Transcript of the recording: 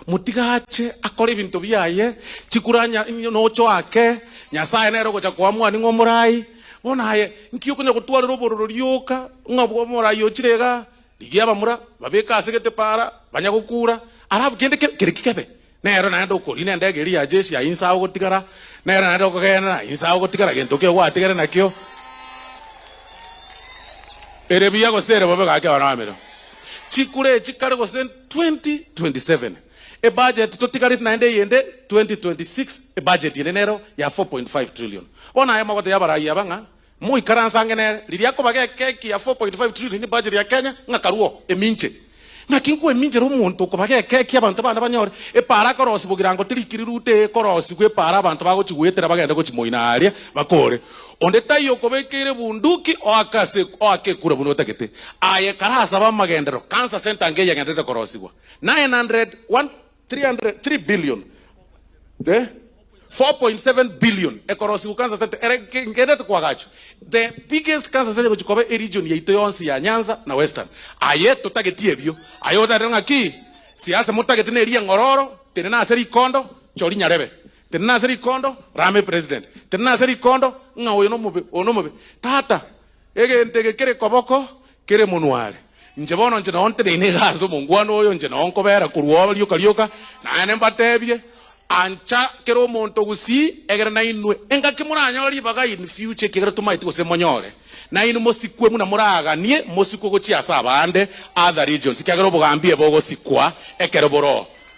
mutigache akore ibintu biaye chikuranya nocho ake nyasaye nero gocha kwa mwana ngomurai bona aye nkiyo kunya gutwarira obororo ryoka ngabwo murai ochirega ligiaba mura babeka asegete para banyagukura arafu kende kirikikebe nero naenda ukori nenda geri ya jeshi ya insa gotigara nero naenda ukogena insa gotigara gento ke gwatigara nakyo erebia gosere babega ke banamero chikure chikare gosen 2027 a budget totikari naende yende 2026 a budget yenero ya 4.5 trillion ona ya magote ya barai abanga mu ikaransa ngene liriako bage keki ya 4.5 trillion ni budget ya Kenya ngakaruo eminche nakinko eminche rumuntu ko bage keki abantu bana banyore e para korosi Mugirango tirikirurute korosi kwe para abantu bagochigwetera bagenda gochimoinaria bakore onde tayo kobekere bunduki oake kura buno takete aye karasa bamagendero cancer center ngeya ngendete korosigwa 3 billion 4.7 billion ekorosi cancer center ngendete kwa gacho the biggest cancer center gochikobe region yeito yonsi ya Nyanza na Western aye totagetie bio ayo darenga ki siasa mutagete neria ngororo tenena seri kondo chori nyarebe tenena seri kondo rame president tenena seri kondo nga onomobe tata egente kere koboko kere munware njebono nje onte ne gazo mungwano oyo nje nonko bera kuruwa lyoka na ene mbatebye ancha kero monto Gusii egere na inwe enga kimuranyori baga in future kigere tumaiti gose monyore na inu mosikwe muna muraganie mosiko gochi asa abande other regions kigere bogambie bogo sikwa ekere boro